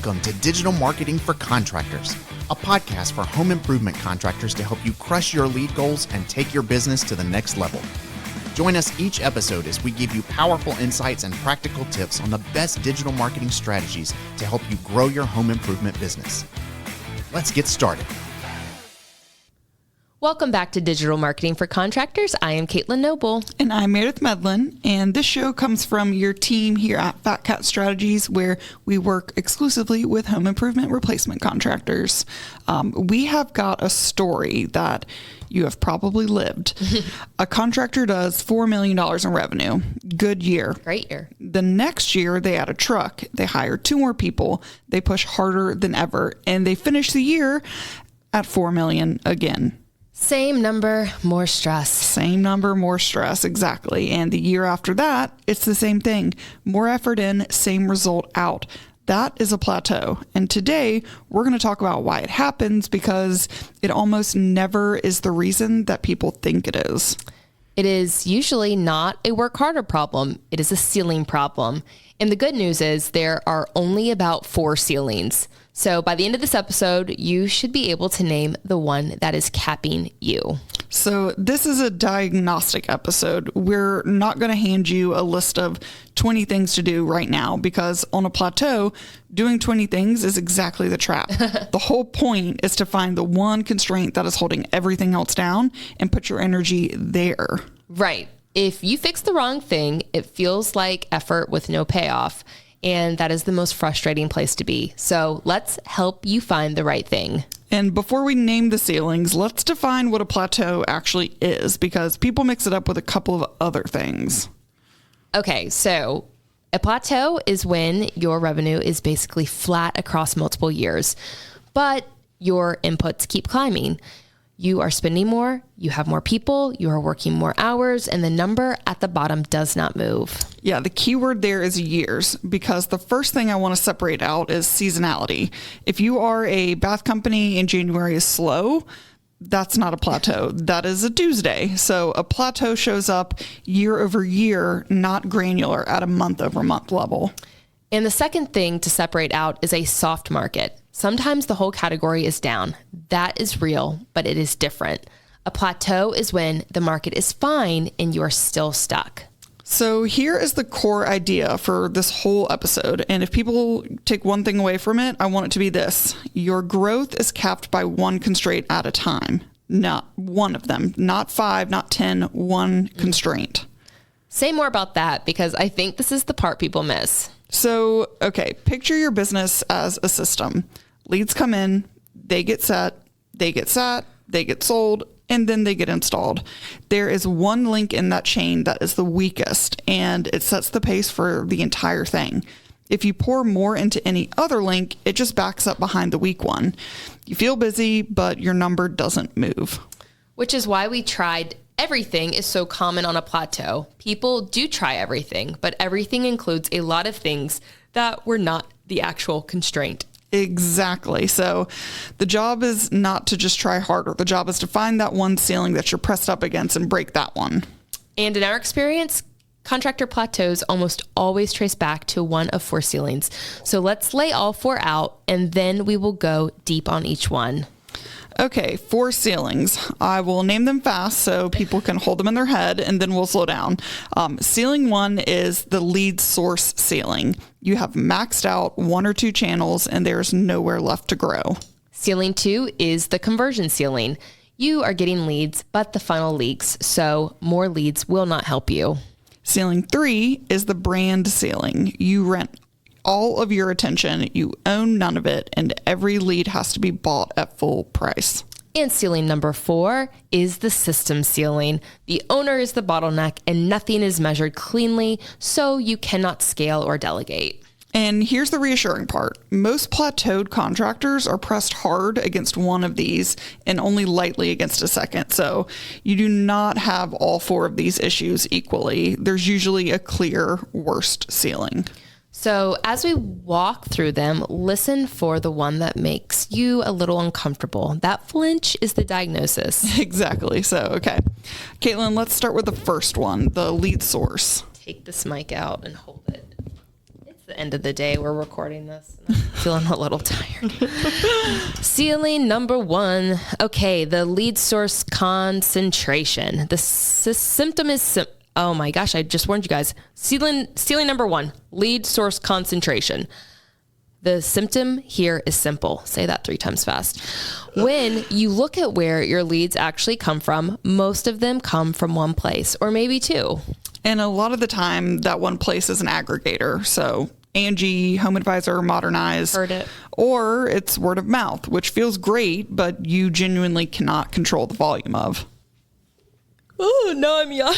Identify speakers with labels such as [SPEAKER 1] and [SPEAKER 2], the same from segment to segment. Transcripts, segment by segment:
[SPEAKER 1] Welcome to Digital Marketing for Contractors, a podcast for home improvement contractors to help you crush your lead goals and take your business to the next level. Join us each episode as we give you powerful insights and practical tips on the best digital marketing strategies to help you grow your home improvement business. Let's get started.
[SPEAKER 2] Welcome back to Digital Marketing for Contractors. I am Caitlyn Noble.
[SPEAKER 3] And I'm Meredith Medlin. And this show comes from your team here at Fat Cat Strategies, where we work exclusively with home improvement replacement contractors. We have got a story that you have probably lived. A contractor does $4 million in revenue. Good year.
[SPEAKER 2] Great year.
[SPEAKER 3] The next year, they add a truck. They hire 2 more people. They push harder than ever. And they finish the year at $4 million again.
[SPEAKER 2] Same number, more stress.
[SPEAKER 3] Same number, more stress, exactly. And the year after that, it's the same thing. More effort in, same result out. That is a plateau. And today, we're going to talk about why it happens, because it almost never is the reason that people think it is.
[SPEAKER 2] It is usually not a work harder problem. It is a ceiling problem. And the good news is there are only about 4 ceilings. So by the end of this episode, you should be able to name the one that is capping you.
[SPEAKER 3] So this is a diagnostic episode. We're not going to hand you a list of 20 things to do right now, because on a plateau, doing 20 things is exactly the trap. The whole point is to find the one constraint that is holding everything else down and put your energy there.
[SPEAKER 2] Right. If you fix the wrong thing, it feels like effort with no payoff. And that is the most frustrating place to be. So let's help you find the right thing.
[SPEAKER 3] And before we name the ceilings, let's define what a plateau actually is, because people mix it up with a couple of other things.
[SPEAKER 2] Okay, so a plateau is when your revenue is basically flat across multiple years, but your inputs keep climbing. You are spending more, you have more people, you are working more hours, and the number at the bottom does not move.
[SPEAKER 3] Yeah, the key word there is years, because the first thing I want to separate out is seasonality. If you are a bath company and January is slow, that's not a plateau. That is a Tuesday. So a plateau shows up year over year, not granular at a month over month level.
[SPEAKER 2] And the second thing to separate out is a soft market. Sometimes the whole category is down. That is real, but it is different. A plateau is when the market is fine and you are still stuck.
[SPEAKER 3] So here is the core idea for this whole episode. And if people take one thing away from it, I want it to be this. Your growth is capped by one constraint at a time. Not one of them, not 5, not 10, one constraint.
[SPEAKER 2] Say more about that, because I think this is the part people miss.
[SPEAKER 3] So, okay, picture your business as a system. Leads come in, they get set, they get sat, they get sold, and then they get installed. There is one link in that chain that is the weakest, and it sets the pace for the entire thing. If you pour more into any other link, it just backs up behind the weak one. You feel busy, but your number doesn't move.
[SPEAKER 2] Which is why we tried everything is so common on a plateau. People do try everything, but everything includes a lot of things that were not the actual constraint.
[SPEAKER 3] Exactly. So the job is not to just try harder. The job is to find that one ceiling that you're pressed up against and break that one.
[SPEAKER 2] And in our experience, contractor plateaus almost always trace back to one of 4 ceilings. So let's lay all 4 out, and then we will go deep on each one.
[SPEAKER 3] Okay, 4 ceilings. I will name them fast so people can hold them in their head, and then we'll slow down. Ceiling 1 is the lead source ceiling. You have maxed out 1 or 2 channels, and there's nowhere left to grow.
[SPEAKER 2] Ceiling 2 is the conversion ceiling. You are getting leads, but the funnel leaks, so more leads will not help you.
[SPEAKER 3] Ceiling 3 is the brand ceiling. You rent all of your attention, you own none of it, and every lead has to be bought at full price.
[SPEAKER 2] And ceiling number 4 is the system ceiling. The owner is the bottleneck and nothing is measured cleanly, so you cannot scale or delegate.
[SPEAKER 3] And here's the reassuring part. Most plateaued contractors are pressed hard against one of these and only lightly against a second. So you do not have all 4 of these issues equally. There's usually a clear worst ceiling.
[SPEAKER 2] So as we walk through them, listen for the one that makes you a little uncomfortable. That flinch is the diagnosis.
[SPEAKER 3] Exactly. So, okay. Caitlyn, let's start with the first one, the lead source.
[SPEAKER 2] Take this mic out and hold it. It's the end of the day. We're recording this. I'm feeling a little tired. Ceiling number 1. Okay, the lead source concentration. The symptom is... oh my gosh, I just warned you guys. Ceiling number 1, lead source concentration. The symptom here is simple. Say that 3 times fast. When you look at where your leads actually come from, most of them come from one place or maybe 2.
[SPEAKER 3] And a lot of the time, that one place is an aggregator. So Angie, Home Advisor, Modernize.
[SPEAKER 2] Heard it.
[SPEAKER 3] Or it's word of mouth, which feels great, but you genuinely cannot control the volume of.
[SPEAKER 2] Oh, no, I'm yawning.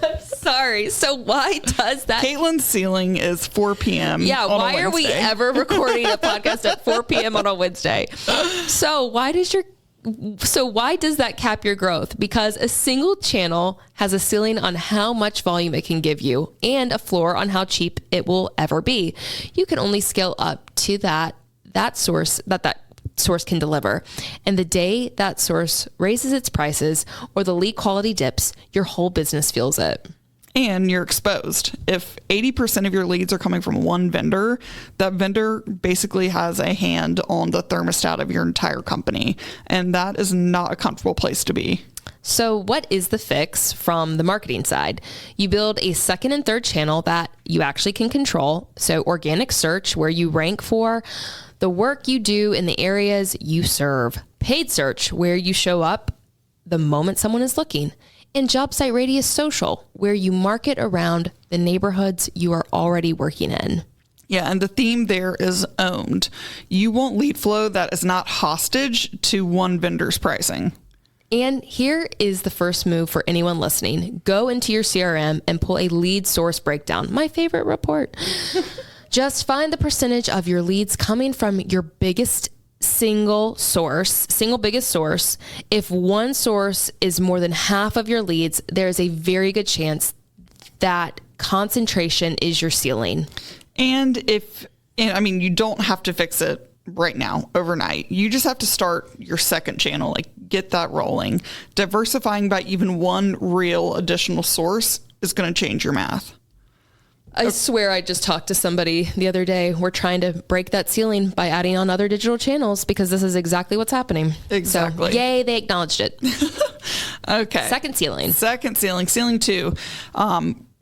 [SPEAKER 2] I'm sorry. So why does that?
[SPEAKER 3] Caitlyn's ceiling is 4 p.m.
[SPEAKER 2] Yeah,
[SPEAKER 3] on
[SPEAKER 2] why
[SPEAKER 3] a
[SPEAKER 2] are we
[SPEAKER 3] Wednesday.
[SPEAKER 2] ever recording a podcast at 4 p.m. on a Wednesday? So why does that cap your growth? Because a single channel has a ceiling on how much volume it can give you and a floor on how cheap it will ever be. You can only scale up to that source that source can deliver. And the day that source raises its prices or the lead quality dips, your whole business feels it.
[SPEAKER 3] And you're exposed. If 80% of your leads are coming from one vendor, that vendor basically has a hand on the thermostat of your entire company. And that is not a comfortable place to be.
[SPEAKER 2] So what is the fix from the marketing side? You build a second and third channel that you actually can control. So organic search, where you rank for the work you do in the areas you serve. Paid search, where you show up the moment someone is looking. And job site radius social, where you market around the neighborhoods you are already working in.
[SPEAKER 3] Yeah, and the theme there is owned. You want lead flow that is not hostage to one vendor's pricing.
[SPEAKER 2] And here is the first move for anyone listening. Go into your CRM and pull a lead source breakdown. My favorite report. Just find the percentage of your leads coming from your single biggest source. If one source is more than half of your leads, there's a very good chance that concentration is your ceiling.
[SPEAKER 3] And you don't have to fix it right now, overnight. You just have to start your second channel, get that rolling. Diversifying by even one real additional source is going to change your math.
[SPEAKER 2] I swear I just talked to somebody the other day. We're trying to break that ceiling by adding on other digital channels because this is exactly what's happening.
[SPEAKER 3] Exactly.
[SPEAKER 2] So, yay, they acknowledged it.
[SPEAKER 3] Okay.
[SPEAKER 2] Second ceiling.
[SPEAKER 3] Ceiling 2.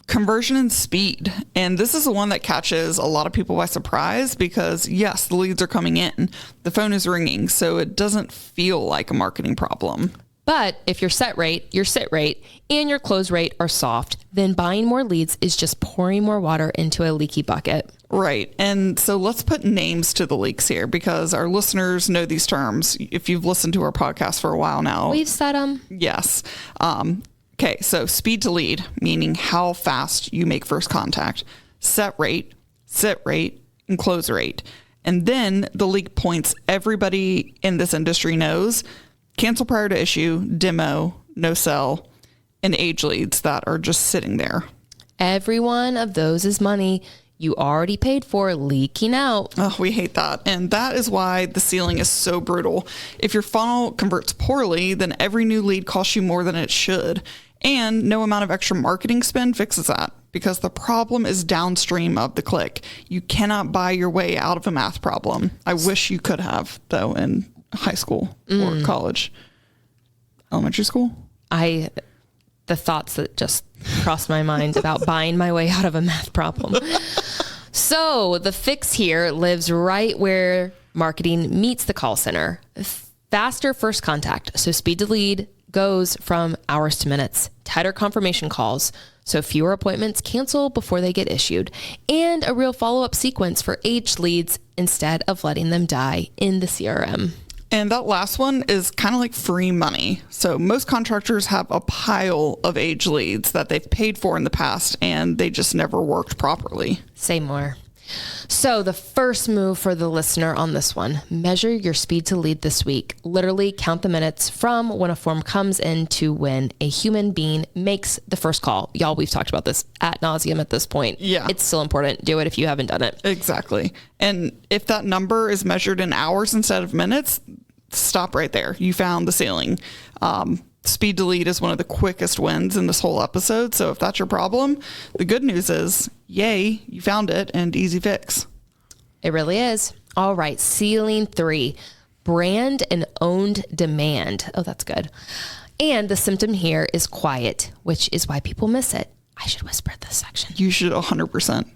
[SPEAKER 3] Conversion and speed. And this is the one that catches a lot of people by surprise because, yes, the leads are coming in. The phone is ringing, so it doesn't feel like a marketing problem.
[SPEAKER 2] But if your set rate, your sit rate, and your close rate are soft, then buying more leads is just pouring more water into a leaky bucket.
[SPEAKER 3] Right. And so let's put names to the leaks here because our listeners know these terms. If you've listened to our podcast for a while now.
[SPEAKER 2] We've said them.
[SPEAKER 3] Yes. Okay. So speed to lead, meaning how fast you make first contact. Set rate, sit rate, and close rate. And then the leak points everybody in this industry knows. Cancel prior to issue, demo, no sell, and age leads that are just sitting there.
[SPEAKER 2] Every one of those is money you already paid for leaking out.
[SPEAKER 3] Oh, we hate that. And that is why the ceiling is so brutal. If your funnel converts poorly, then every new lead costs you more than it should. And no amount of extra marketing spend fixes that because the problem is downstream of the click. You cannot buy your way out of a math problem. I wish you could have, though, in high school or college, elementary school.
[SPEAKER 2] The thoughts that just crossed my mind about buying my way out of a math problem. So the fix here lives right where marketing meets the call center. Faster first contact. So speed to lead goes from hours to minutes. Tighter confirmation calls. So fewer appointments cancel before they get issued. And a real follow-up sequence for aged leads instead of letting them die in the CRM.
[SPEAKER 3] And that last one is kind of like free money. So most contractors have a pile of age leads that they've paid for in the past and they just never worked properly.
[SPEAKER 2] Say more. So the first move for the listener on this one, measure your speed to lead this week. Literally count the minutes from when a form comes in to when a human being makes the first call. Y'all, we've talked about this ad nauseum at this point.
[SPEAKER 3] Yeah.
[SPEAKER 2] It's still important. Do it if you haven't done it.
[SPEAKER 3] Exactly. And if that number is measured in hours instead of minutes, stop right there. You found the ceiling. Speed to lead is one of the quickest wins in this whole episode. So if that's your problem, the good news is, yay, you found it and easy fix.
[SPEAKER 2] It really is. All right. Ceiling 3, brand and owned demand. Oh, that's good. And the symptom here is quiet, which is why people miss it. I should whisper this section.
[SPEAKER 3] You should 100%.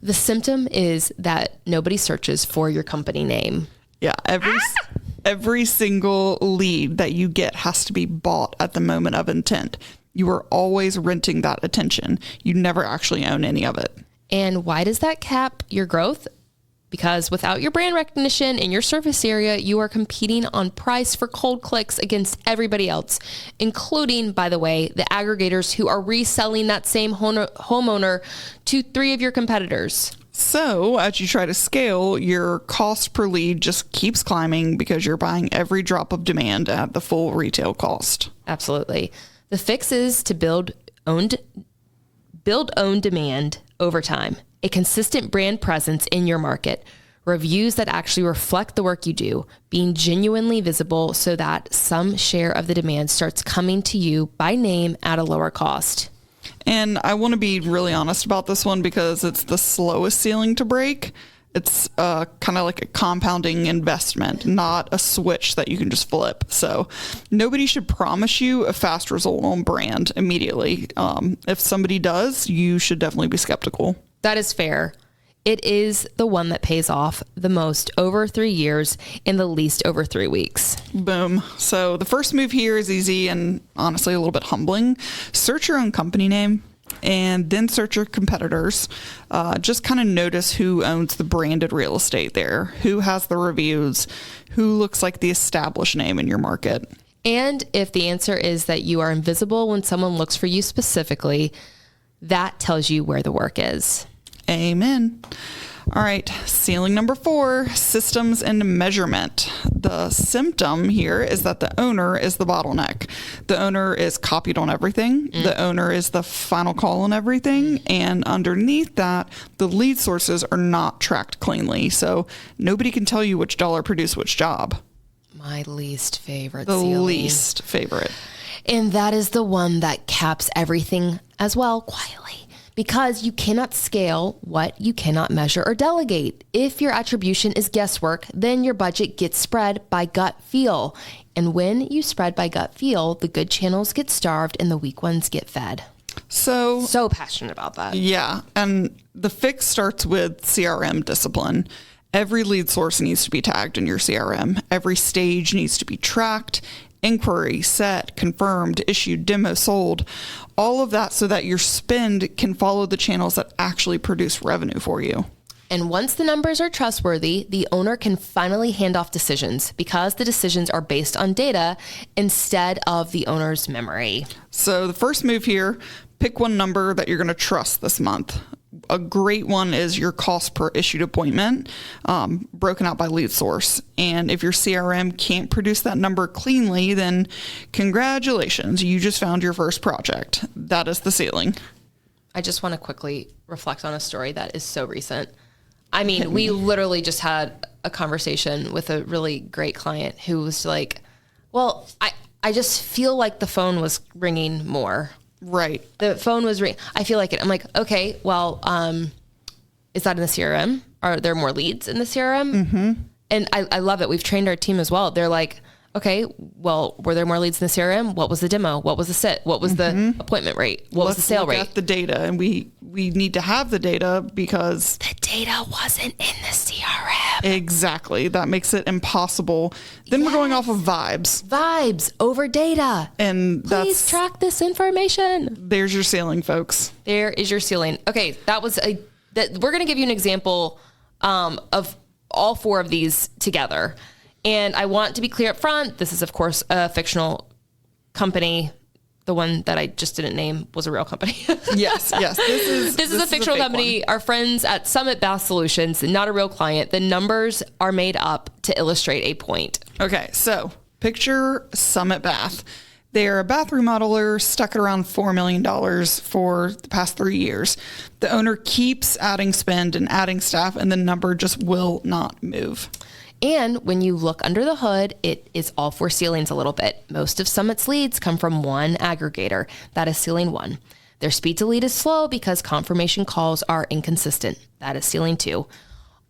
[SPEAKER 2] The symptom is that nobody searches for your company name.
[SPEAKER 3] Yeah. Every single lead that you get has to be bought at the moment of intent. You are always renting that attention. You never actually own any of it.
[SPEAKER 2] And why does that cap your growth? Because without your brand recognition in your service area, you are competing on price for cold clicks against everybody else, including, by the way, the aggregators who are reselling that same homeowner to 3 of your competitors.
[SPEAKER 3] So as you try to scale, your cost per lead just keeps climbing because you're buying every drop of demand at the full retail cost.
[SPEAKER 2] Absolutely. The fix is to build own demand over time, a consistent brand presence in your market, reviews that actually reflect the work you do, being genuinely visible so that some share of the demand starts coming to you by name at a lower cost.
[SPEAKER 3] And I want to be really honest about this one because it's the slowest ceiling to break. It's kind of like a compounding investment, not a switch that you can just flip. So nobody should promise you a fast result on brand immediately. If somebody does, you should definitely be skeptical.
[SPEAKER 2] That is fair. It is the one that pays off the most over 3 years and the least over 3 weeks.
[SPEAKER 3] Boom. So the first move here is easy and honestly a little bit humbling. Search your own company name and then search your competitors. Just kind of notice who owns the branded real estate there, who has the reviews, who looks like the established name in your market.
[SPEAKER 2] And if the answer is that you are invisible when someone looks for you specifically, that tells you where the work is.
[SPEAKER 3] Amen. All right. Ceiling number 4, systems and measurement. The symptom here is that the owner is the bottleneck. The owner is copied on everything. The owner is the final call on everything. And underneath that, the lead sources are not tracked cleanly. So nobody can tell you which dollar produced which job.
[SPEAKER 2] My least favorite
[SPEAKER 3] The
[SPEAKER 2] ceiling.
[SPEAKER 3] least favorite.
[SPEAKER 2] And that is the one that caps everything as well quietly. Because you cannot scale what you cannot measure or delegate. If your attribution is guesswork, then your budget gets spread by gut feel. And when you spread by gut feel, the good channels get starved and the weak ones get fed. So passionate about that.
[SPEAKER 3] Yeah. And the fix starts with CRM discipline. Every lead source needs to be tagged in your CRM. Every stage needs to be tracked. Inquiry, set, confirmed, issued, demo, sold, all of that so that your spend can follow the channels that actually produce revenue for you.
[SPEAKER 2] And once the numbers are trustworthy, the owner can finally hand off decisions because the decisions are based on data instead of the owner's memory.
[SPEAKER 3] So the first move here, pick one number that you're going to trust this month. A great one is your cost per issued appointment, broken out by lead source. And if your CRM can't produce that number cleanly, then congratulations, you just found your first project. That is the ceiling.
[SPEAKER 2] I just want to quickly reflect on a story that is so recent. I mean, we literally just had a conversation with a really great client who was like, well, I just feel like the phone was ringing more.
[SPEAKER 3] Right.
[SPEAKER 2] The phone was ringing. I feel like it. I'm like, okay, well, is that in the CRM? Are there more leads in the CRM? Mm-hmm. And I love it. We've trained our team as well. They're like, okay, well, were there more leads in the CRM? What was the demo? What was the sit? What was the appointment rate? What was the sale rate?
[SPEAKER 3] Let's look at the data, and we need to have the data because
[SPEAKER 2] the data wasn't in the CRM.
[SPEAKER 3] Exactly. That makes it impossible. Then we're going off of vibes.
[SPEAKER 2] Vibes over data.
[SPEAKER 3] And
[SPEAKER 2] please track this information.
[SPEAKER 3] There's your ceiling, folks.
[SPEAKER 2] There is your ceiling. Okay, we're going to give you an example of all 4 of these together. And I want to be clear up front. This is, of course, a fictional company. The one that I just didn't name was a real company.
[SPEAKER 3] Yes. This is
[SPEAKER 2] a fictional company. Our friends at Summit Bath Solutions, not a real client. The numbers are made up to illustrate a point.
[SPEAKER 3] Okay, so picture Summit Bath. They're a bath remodeler stuck at around $4 million for the past 3 years. The owner keeps adding spend and adding staff, and the number just will not move.
[SPEAKER 2] And when you look under the hood, it is all four ceilings a little bit. Most of Summit's leads come from one aggregator. That is ceiling 1. Their speed to lead is slow because confirmation calls are inconsistent. That is ceiling 2.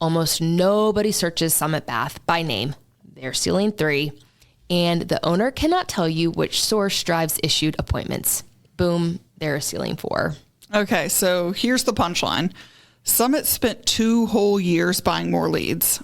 [SPEAKER 2] Almost nobody searches Summit Bath by name. They're ceiling 3. And the owner cannot tell you which source drives issued appointments. Boom, they're ceiling 4.
[SPEAKER 3] Okay, so here's the punchline. Summit spent 2 whole years buying more leads,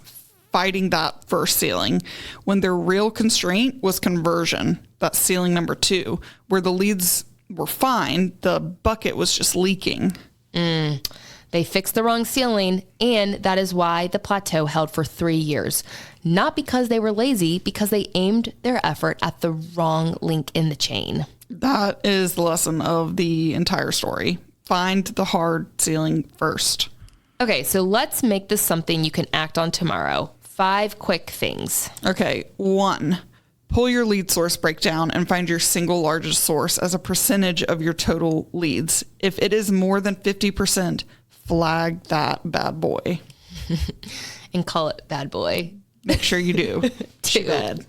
[SPEAKER 3] fighting that first ceiling, when their real constraint was conversion. That's ceiling number 2, where the leads were fine, the bucket was just leaking.
[SPEAKER 2] They fixed the wrong ceiling, and that is why the Plateau held for 3 years. Not because they were lazy, because they aimed their effort at the wrong link in the chain.
[SPEAKER 3] That is the lesson of the entire story. Find the hard ceiling first.
[SPEAKER 2] Okay, so let's make this something you can act on tomorrow. 5 quick things.
[SPEAKER 3] Okay, 1, pull your lead source breakdown and find your single largest source as a percentage of your total leads. If it is more than 50%, flag that bad boy.
[SPEAKER 2] And call it bad boy.
[SPEAKER 3] Make sure you do.
[SPEAKER 2] Too bad.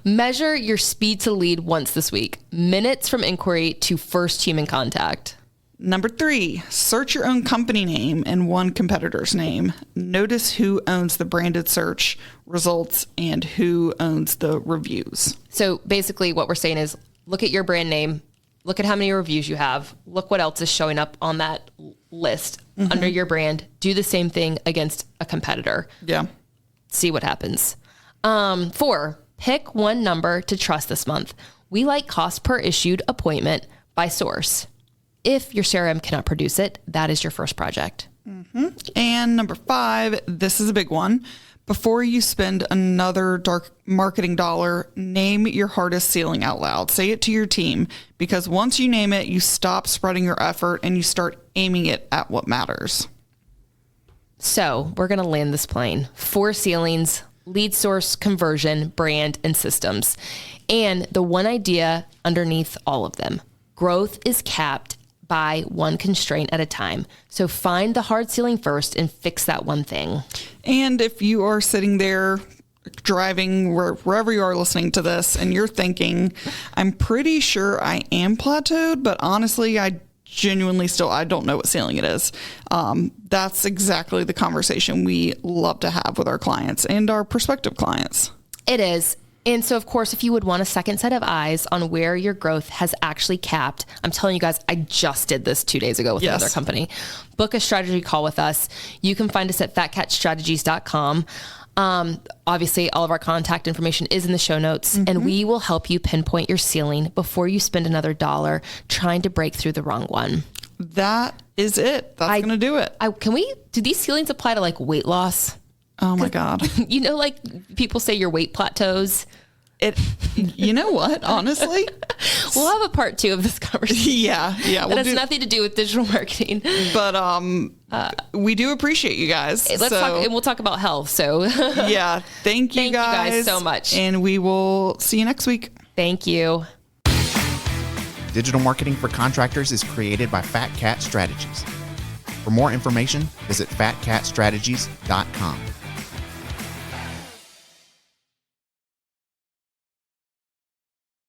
[SPEAKER 2] Measure your speed to lead once this week. Minutes from inquiry to first human contact.
[SPEAKER 3] Number 3, search your own company name and one competitor's name. Notice who owns the branded search results and who owns the reviews.
[SPEAKER 2] So basically what we're saying is look at your brand name, look at how many reviews you have, look what else is showing up on that list under your brand. Do the same thing against a competitor.
[SPEAKER 3] Yeah.
[SPEAKER 2] See what happens. 4, pick one number to trust this month. We like cost per issued appointment by source. If your CRM cannot produce it, that is your first project.
[SPEAKER 3] And number 5, this is a big one. Before you spend another dark marketing dollar, name your hardest ceiling out loud. Say it to your team, because once you name it, you stop spreading your effort and you start aiming it at what matters.
[SPEAKER 2] So we're going to land this plane. 4 ceilings: lead source, conversion, brand, and systems. And the one idea underneath all of them: growth is capped by one constraint at a time. So find the hard ceiling first and fix that one thing.
[SPEAKER 3] And if you are sitting there driving wherever you are listening to this and you're thinking, I'm pretty sure I am plateaued, but honestly, I genuinely I don't know what ceiling it is. That's exactly the conversation we love to have with our clients and our prospective clients.
[SPEAKER 2] It is. And so, of course, if you would want a second set of eyes on where your growth has actually capped, I'm telling you guys, I just did this 2 days ago with another company. Book a strategy call with us. You can find us at fatcatstrategies.com. Obviously, all of our contact information is in the show notes, and we will help you pinpoint your ceiling before you spend another dollar trying to break through the wrong one.
[SPEAKER 3] That is it. That's going to do it.
[SPEAKER 2] Do these ceilings apply to like weight loss?
[SPEAKER 3] Oh my God.
[SPEAKER 2] You know, like people say your weight plateaus.
[SPEAKER 3] You know what? Honestly,
[SPEAKER 2] we'll have a part 2 of this conversation.
[SPEAKER 3] Yeah.
[SPEAKER 2] That has nothing to do with digital marketing.
[SPEAKER 3] But we do appreciate you guys.
[SPEAKER 2] Let's talk, and we'll talk about health. So
[SPEAKER 3] yeah, thank you guys
[SPEAKER 2] so much,
[SPEAKER 3] and we will see you next week.
[SPEAKER 2] Thank you.
[SPEAKER 1] Digital Marketing for Contractors is created by Fat Cat Strategies. For more information, visit fatcatstrategies.com.